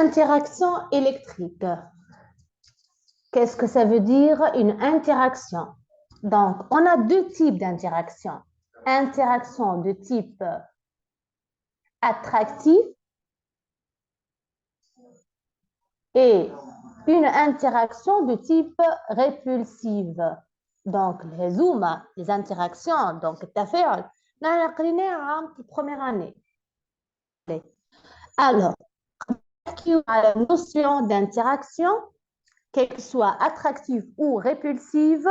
Interaction électrique. Qu'est-ce que ça veut dire une interaction? Donc, on a deux types d'interactions. Interaction de type attractif et une interaction de type répulsive. Donc, les interactions, donc, التفاعل, on a قريناها في première année. Alors, la notion d'interaction, qu'elle soit attractive ou répulsive,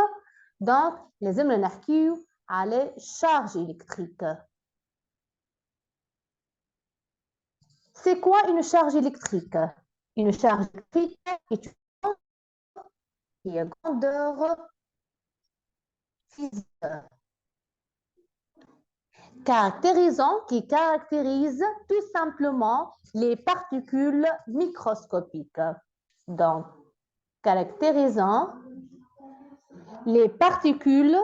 donc, les hommes à les charges électriques. C'est quoi une charge électrique? Une charge électrique qui est grandeur physique. Qui caractérise tout simplement les particules microscopiques. Donc, caractérisant les particules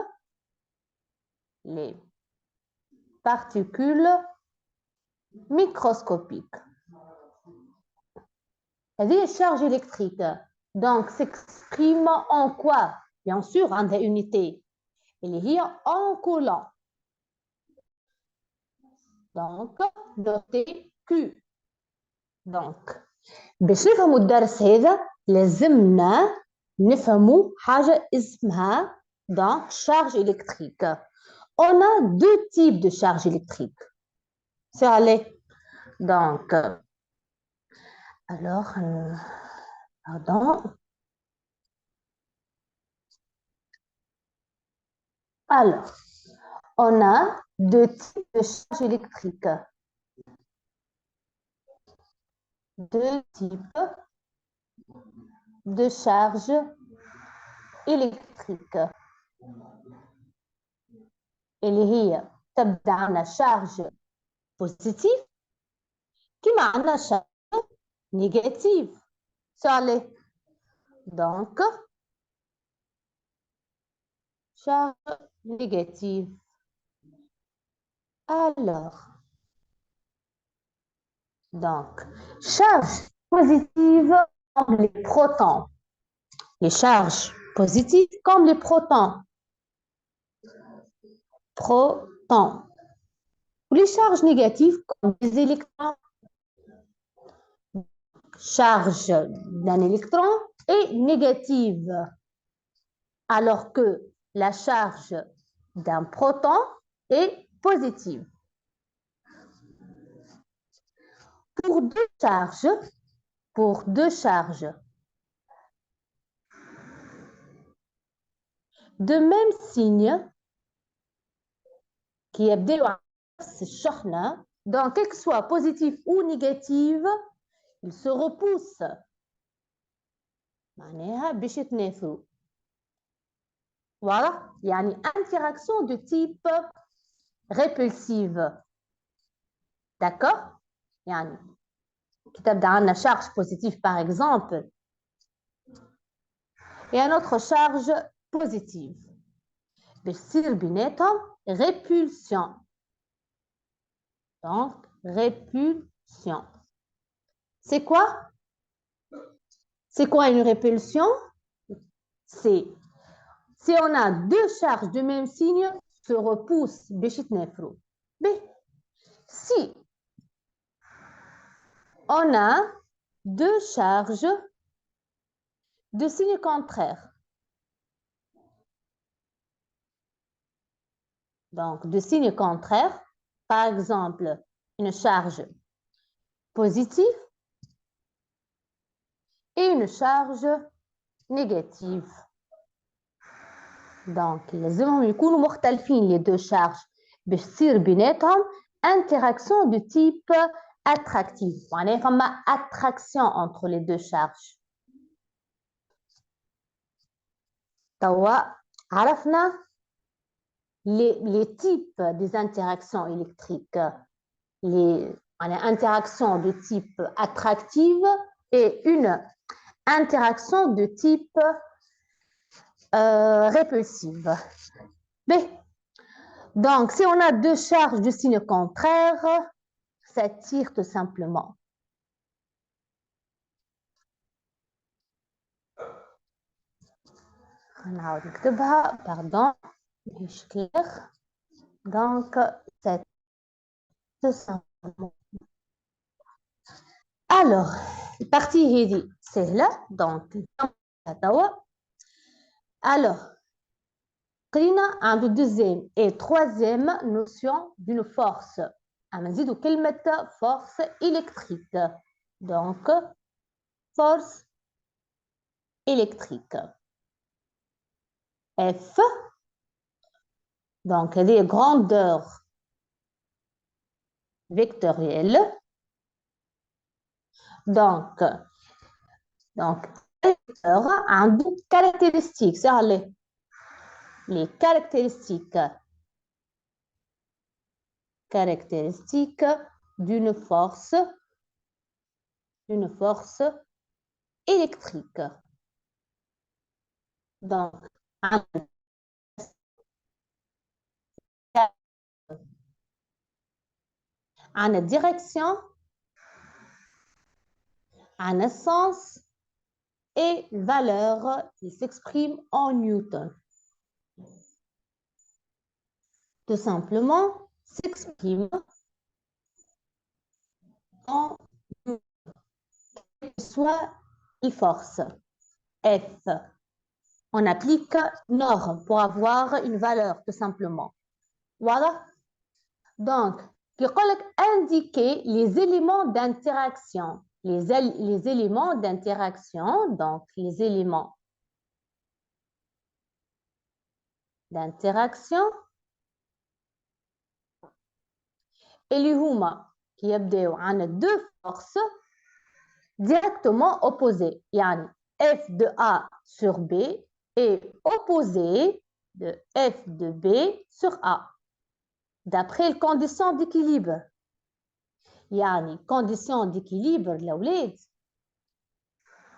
microscopiques. هذه charge électrique. Donc, s'exprime en quoi? Bien sûr, en des unités. Il y a en coulomb. Donc, noté Q. Donc, باش نفهموا الدرس هذا لازمنا نفهموا حاجة اسمها donc charge électrique. On a deux types de charge électrique. C'est allé. Donc, alors, pardon. Alors, on a deux types de charge électrique. Deux types de charge électrique. اللي هي تبدأ عنا charge positive كما عنا charge négative. Allez. Donc, charge négative. Alors, donc, charge positive comme les protons. Les charges positives comme les protons. Protons. Les charges négatives comme les électrons. Charge d'un électron est négative, alors que la charge d'un proton est positive. Pour deux charges de même signe qui est donc quel que soit positif ou négatif, ils se repoussent. Voilà, il y a une interaction de type répulsive. D'accord? يعني كتبدا عندنا charge positive par exemple et une autre charge positive. بتصير بيناتهم répulsion. Donc, répulsion. C'est quoi? C'est quoi une répulsion? C'est si on a deux charges du même signe se repoussent. Si on a deux charges de signe contraire. Donc, de signe contraire, par exemple, une charge positive et une charge négative. Donc, لازمهم يكونوا مختلفين les deux charges باش تصير بيناتهم interaction de type attractive. معناها فما attraction entre les deux charges. توا عرفنا les types des interactions électriques. Les interactions de type attractive et une interaction de type répulsive. Donc, si on a deux charges de signe contraire, ça tire tout simplement. نعاود نكتبها pardon مش clair. Donc c'est tout simplement. Alors البارتي هذه سهلة donc توا. Alors قرينا عنده deuxième et troisième notion d'une force. نزيدو كلمة force électrique. Donc force électrique. F. Donc les grandeurs vectorielles. Donc vecteur a deux caractéristiques. C'est les caractéristiques d'une force électrique. Donc en direction, en sens et valeur qui s'exprime en newton. Tout simplement, s'exprime en newton. Soit une force F. On applique norme pour avoir une valeur, tout simplement. Voilà. Donc, indiquer les éléments d'interaction. Les éléments d'interaction, donc les éléments d'interaction. Et les huma qui يبدأوا عن deux forces directement opposées. Yani F de A sur B est opposé de F de B sur A. D'après les conditions d'équilibre. يعني conditions d'équilibre الأولاد.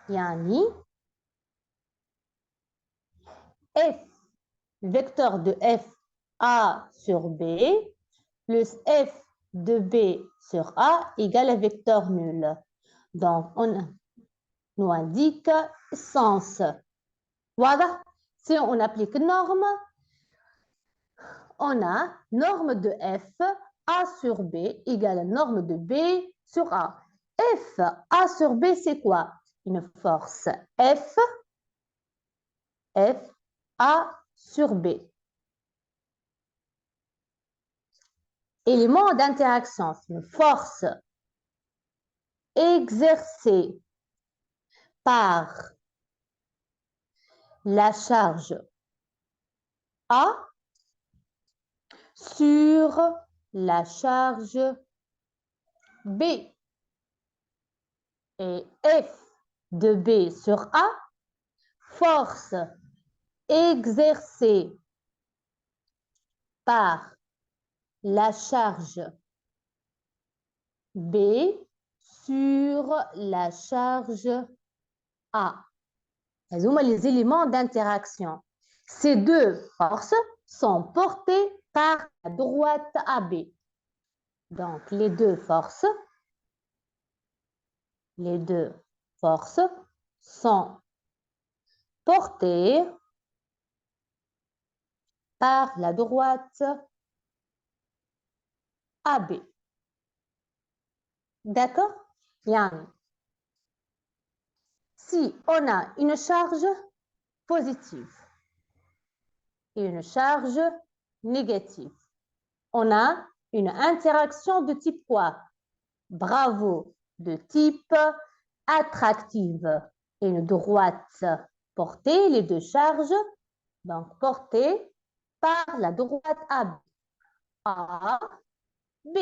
يعني F vecteur de F A sur B plus F de B sur A égale à vecteur nul. Donc, on nous indique sens. Voilà. Si on applique norme, on a norme de F A sur B égale à norme de B sur A. F A sur B, c'est quoi? Une force F A sur B. Élément d'interaction, c'est une force exercée par la charge A sur la charge B. Et F de B sur A, force exercée par la charge B sur la charge A. Ce sont les éléments d'interaction. Ces deux forces sont portées par la droite AB. Donc, les deux forces sont portées par la droite AB. D'accord? Yann. Si on a une charge positive et une charge négative, on a une interaction de type quoi? Bravo, de type attractive. Et une droite portée, les deux charges, donc portées par la droite AB. A, B.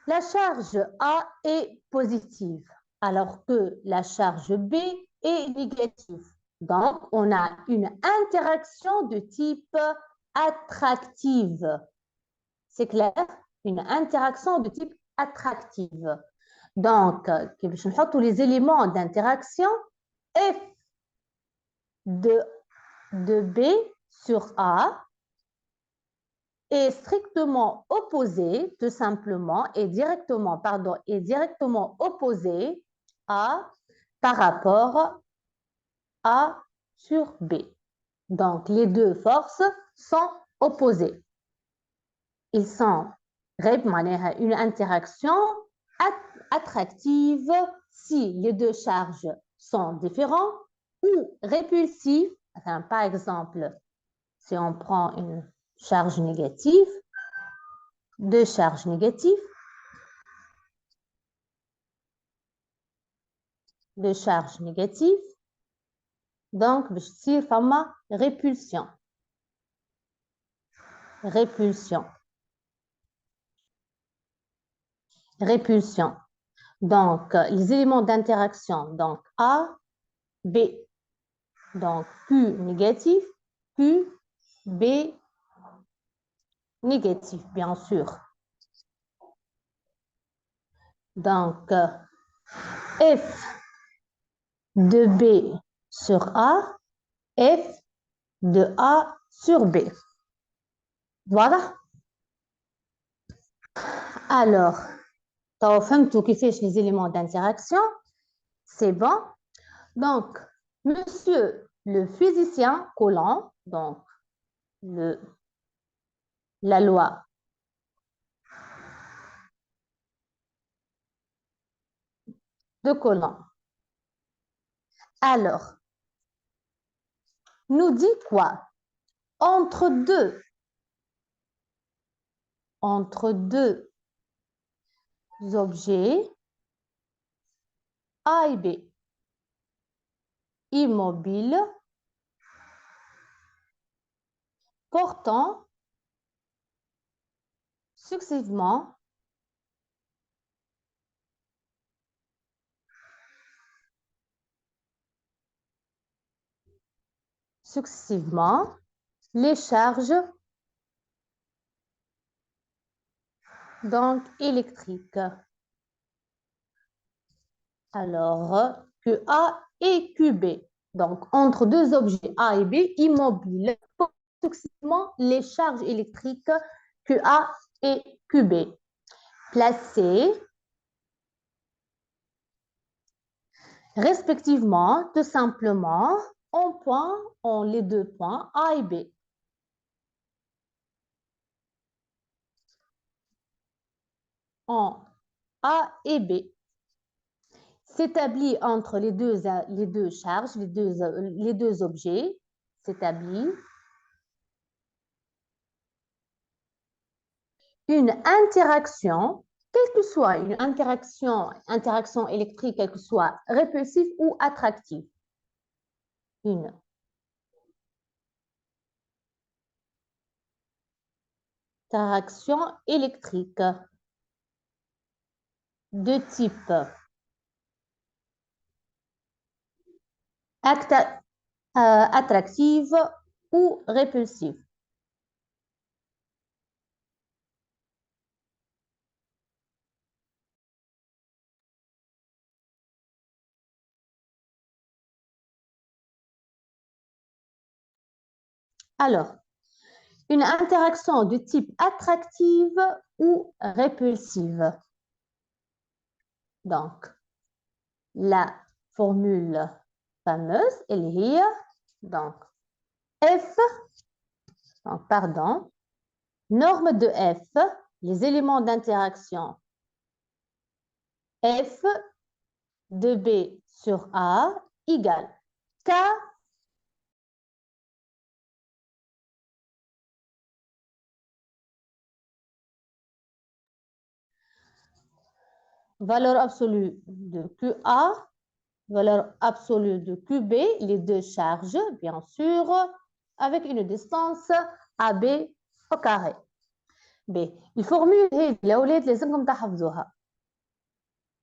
La charge A est positive, alors que la charge B est négative. Donc, on a une interaction de type attractive. C'est clair? Une interaction de type attractive. Donc, je vais tous les éléments d'interaction. F de B sur A est strictement opposé, tout simplement, est directement opposé à par rapport à sur B. Donc, les deux forces sont opposées. Ils sont une interaction attractive si les deux charges sont différentes ou répulsives. Enfin, par exemple, si on prend une charge négative, deux charges négatives, deux charges négatives, donc c'est format répulsion. Répulsion. Répulsion. Donc, les éléments d'interaction, donc A, B. Donc, Q négatif, Q, B négatif, bien sûr. Donc, F de B sur A, F de A sur B. Voilà. Alors, t'as فهمتوا كيفاش les éléments d'interaction? C'est bon. Donc, monsieur le physicien Coulomb, donc la loi de Coulomb. Alors, nous dit quoi? Entre deux objets A et B immobiles portant successivement les charges donc électriques. Alors, QA et QB. Donc, entre deux objets A et B immobiles, successivement les charges électriques QA et QB. Placées respectivement, tout simplement, en les deux points A et B. En A et B. S'établit entre les deux charges, les deux objets, s'établit une interaction, quelle que soit une interaction électrique, quelle que soit répulsive ou attractive. Une interaction électrique de type attractive ou répulsive. Alors, une interaction de type attractive ou répulsive. Donc, la formule fameuse, elle est donc F, donc pardon, norme de F, les éléments d'interaction F de B sur A égale K valeur absolue de QA, valeur absolue de QB, les deux charges, bien sûr, avec une distance AB au carré. B. الفورمule هذه الأولاد لازمكم تحفظوها.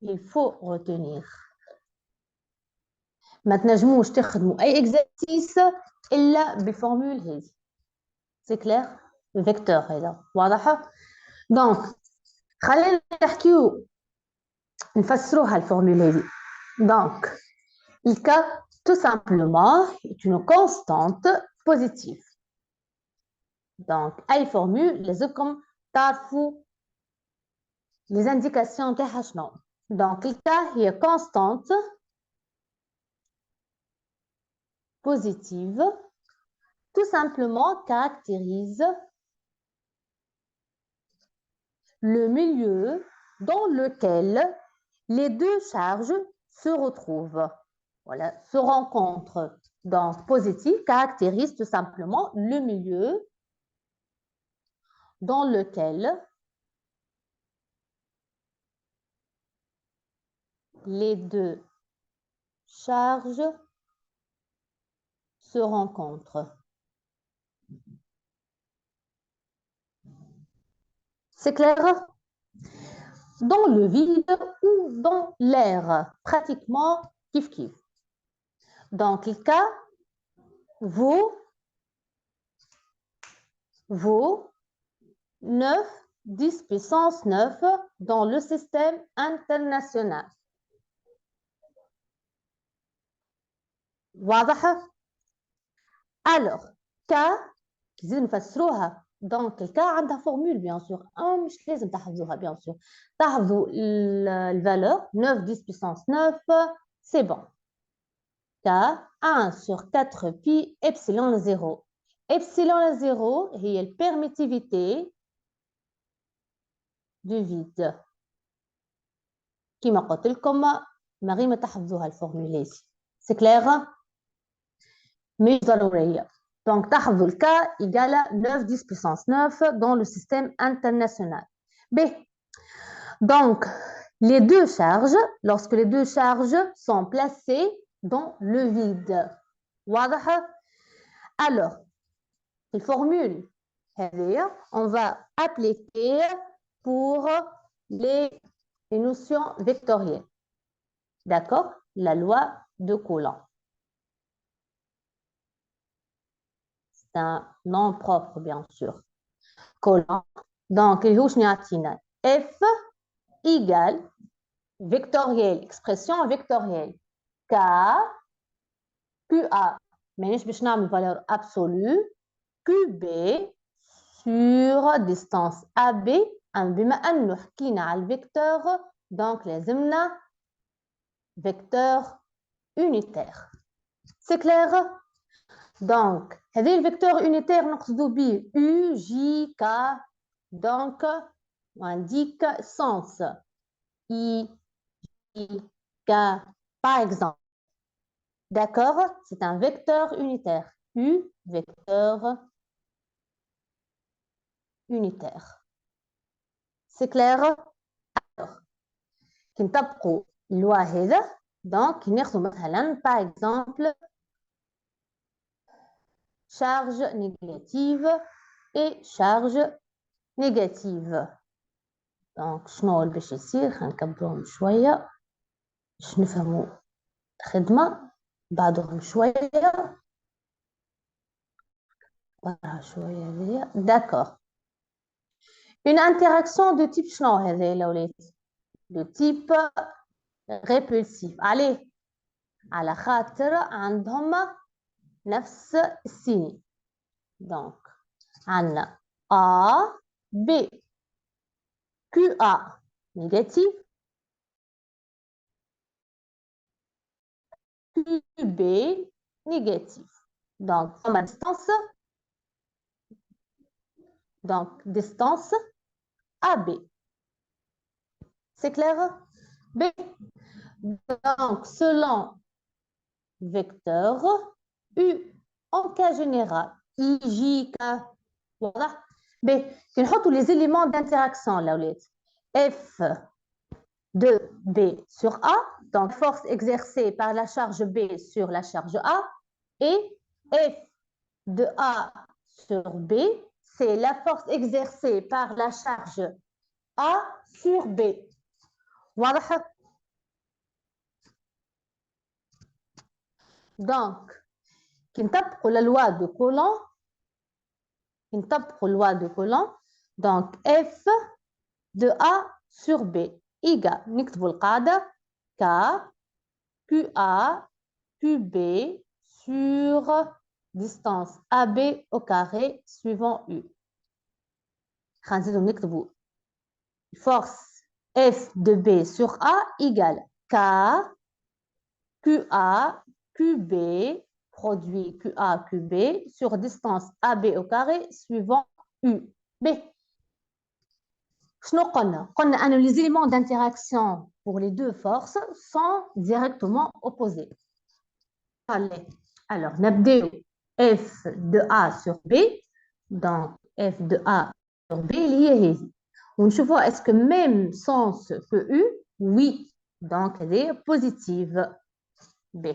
Il faut retenir. ما تنجموش تخدموا أي exercice إلا بالفورمule هذه. C'est clair? الفيكتور هذا واضحة؟ Donc خلينا نحكيو نفسروها الفورمule هذه. Donc il K tout simplement est une constante positive. Donc أي formule لازمكم تعرفوا les indications تاعها شنو. Donc il K هي constante positive, tout simplement caractérise le milieu dans lequel les deux charges se retrouvent. Voilà, se rencontrent. Donc, positif caractérise tout simplement le milieu dans lequel les deux charges se rencontrent. C'est clair? Dans le vide ou dans l'air, pratiquement kiff-kiff. Dans quel cas, vaut 9, 10 puissance 9 dans le système international. واضح؟ Alors, K, كي نفسروها دونك الكا عندها فورمول بيان سور مش لازم تحفظوها بيان سور تحفظوا الفالور 9 10 puissance 9 c'est bon K 1 sur 4 pi epsilon 0 epsilon 0 هي البيرميتيفيتي du vide كما قلت لكم ما غير ما تحفظوها الفورمول c'est clair مش ضرورية Donc, le cas égale à 9, 10 puissance 9 dans le système international. B. Donc, les deux charges, lorsque les deux charges sont placées dans le vide. Alors, les formules, on va appliquer pour les notions vectorielles. D'accord? La loi de Coulomb. C'est un nom propre, bien sûr. Coulomb. Donc, F égale vectoriel, expression vectorielle. K, QA, mais je vais une valeur absolue, QB sur distance AB, بما أنه حكينا على الفيكتور, donc لازمنا vecteur unitaire. C'est clair? Donc, هذه الفيكتور unitaire نقصدو به U, J, K, donc on indique sens I, K, par exemple. D'accord? C'est un vecteur unitaire. U, vecteur unitaire. C'est clair? Alors, كنطبقوا اللوا هذا donc ناخذوا مثلا par exemple charge négative et charge négative. Donc شنو اللي باش يصير نكبروهم شويه باش نفهموا الخدمه بعضهم شويه d'accord. Une interaction de type شنو هذه الاولاد de type répulsif. Allez, على خاطر عندهم نفس السين. Donc, عندنا A, B, QA négatif, QB négatif. Donc, ma distance, distance AB. C'est clair? B. Donc, selon vecteur U en cas général, I, J, K, voilà. B. Il y a tous les éléments d'interaction là. F de B sur A, donc force exercée par la charge B sur la charge A, et F de A sur B, c'est la force exercée par la charge A sur B. واضح؟ Donc, كنطبقوا la loi de Coulomb, donc F de A sur B égale, نكتبوا القاعدة K QA QB sur distance AB au carré suivant U. نكتبوا force F de B sur A égale K QA QB produit QA, QB sur distance AB au carré suivant U. B. On a les éléments d'interaction pour les deux forces sont directement opposés. Allez, alors, نبدأ F de A sur B. Donc, F de A sur B, il y a ici. ونشوفوا est-ce que même sens que U? Oui. Donc, elle est positive. B.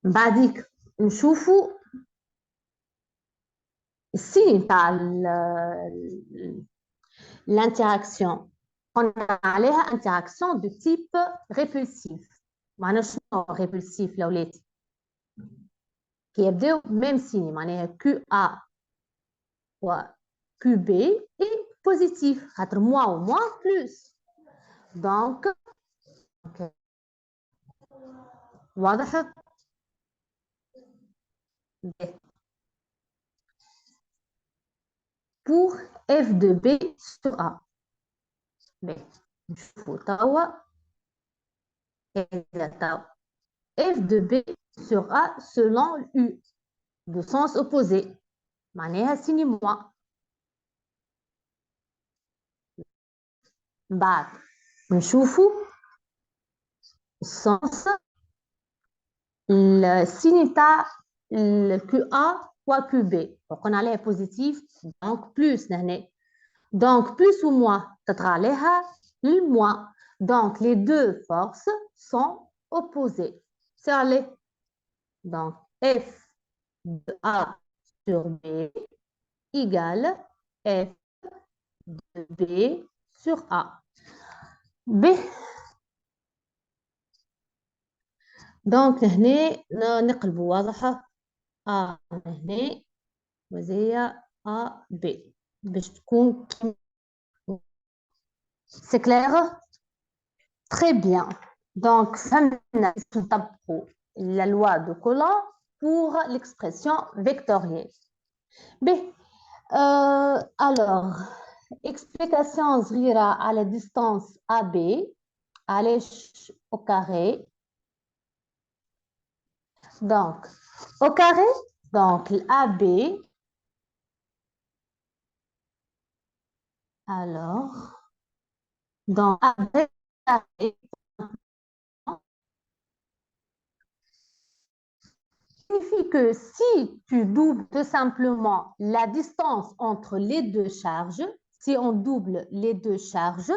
بعديك نشوفوا السين تاع l'interaction. On a عليها interaction de type répulsif. معناها شنو répulsif لولادي؟ qui يبداو même signe معناها QA و QB est positif خاطر moins ou moins plus. Donc واضح؟ pour F de B sur A. نشوفوا توا F de B sur A selon U de sens opposé. معناها signe moins. بعد نشوفوا السنس السين تاع QA و QB. وقلنا عليها positif donc plus هنا. Donc plus ou moins تطغى عليها الموان. Donc les deux forces sont opposées. C'est allé. Donc F de A sur B égale F de B sur A. B. Donc هنا نقلبوا واضحة A هنا وزي A B باش تكون. C'est clair? Très bien. Donc فهمنا كيف نطبقوا la loi de Coulomb pour l'expression vectorielle. B. Alors explication صغيرة على distance AB علاش au carré. Donc au carré, donc l'AB, alors dans AB carré signifie que si tu doubles tout simplement la distance entre les deux charges, si on double les deux charges,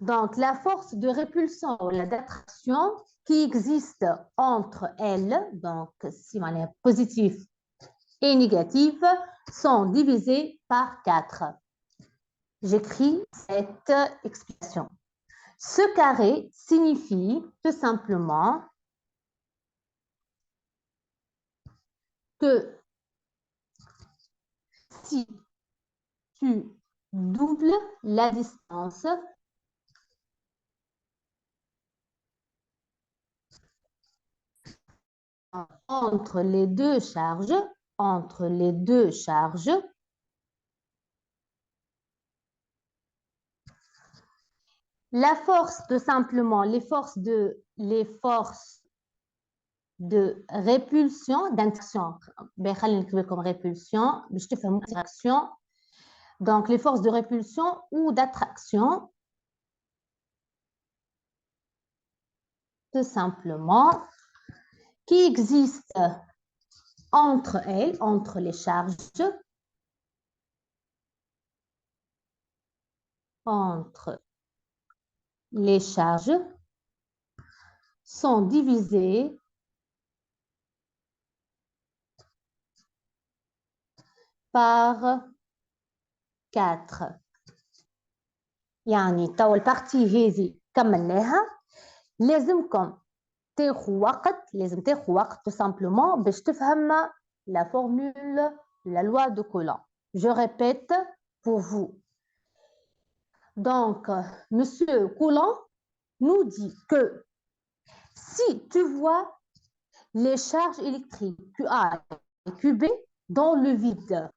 donc la force de répulsion ou d'attraction qui existe entre elles, donc si on est positif et négatif, sont divisées par 4. J'écris cette expression. Ce carré signifie tout simplement que si tu doubles la distance entre les deux charges, la force, tout simplement, les forces de répulsion, d'interaction, comme répulsion, je te fais interaction. Donc, les forces de répulsion ou d'attraction, tout simplement, qui existent entre elles, entre les charges, sont divisées par 4. يعني تو البارتي هذه كملناها لازم تاخذ وقت tout simplement باش تفهم la formule de la loi de Coulomb. Je répète pour vous. Donc, Monsieur Coulomb nous dit que si tu vois les charges électriques QA et QB dans le vide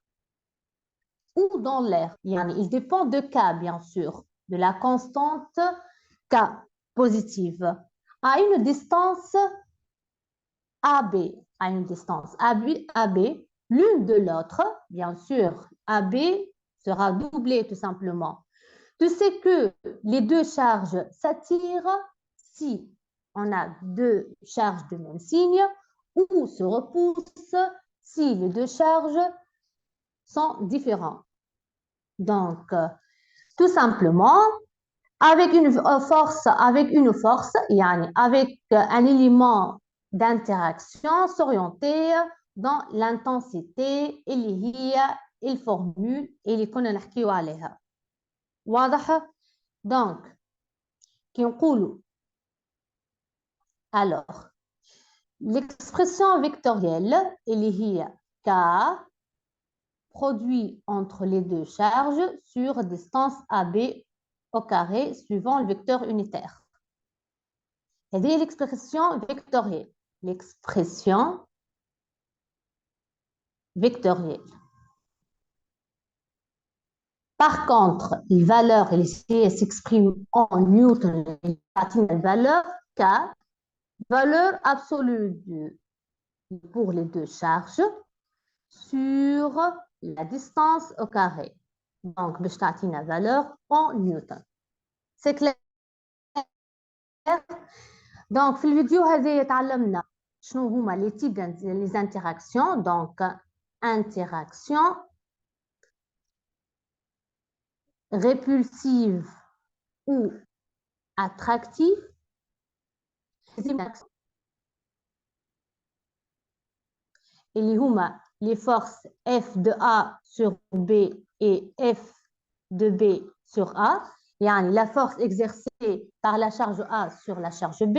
ou dans l'air, il dépend de K, bien sûr, de la constante K positive, à une distance AB à une distance AB, l'une de l'autre, bien sûr, AB sera doublée tout simplement. Tu sais que les deux charges s'attirent si on a deux charges de même signe ou se repoussent si les deux charges sont différentes. Donc, tout simplement, avec une force, avec un élément d'interaction s'orienter dans l'intensité اللي هي الفورمule اللي كنا نحكيو عليها. واضح؟ Donc, كي نقولوا alors l'expression vectorielle اللي هي K produit entre les deux charges sur distance AB au carré suivant le vecteur unitaire. هذه l'expression vectorielle. L'expression vectorielle. Par contre, les valeurs, elles s'expriment en newton, la valeur K, valeur absolue pour les deux charges sur la distance au carré. Donc, باش تعطينا valeur en newton. C'est clair? Donc, في الفيديو هذا تعلمنا شنو هما les types les interactions. Donc, interaction répulsive ou attractive. اللي هما les forces F de A sur B et F de B sur A. يعني la force exercée par la charge A sur la charge B.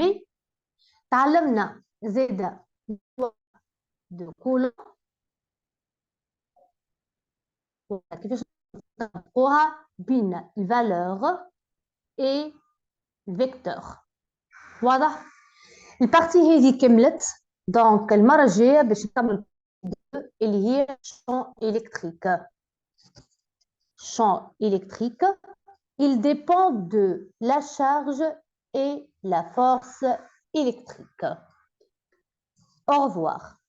تعلمنا زاد de Coulomb. كيفاش نطبقوها بين الفالور et vecteur. واضح؟ البارتي هذه كملت. دونك المرة الجاية باش نكمل اللي هي champ électrique. Champ électrique, il dépend de la charge et la force électrique. Au revoir.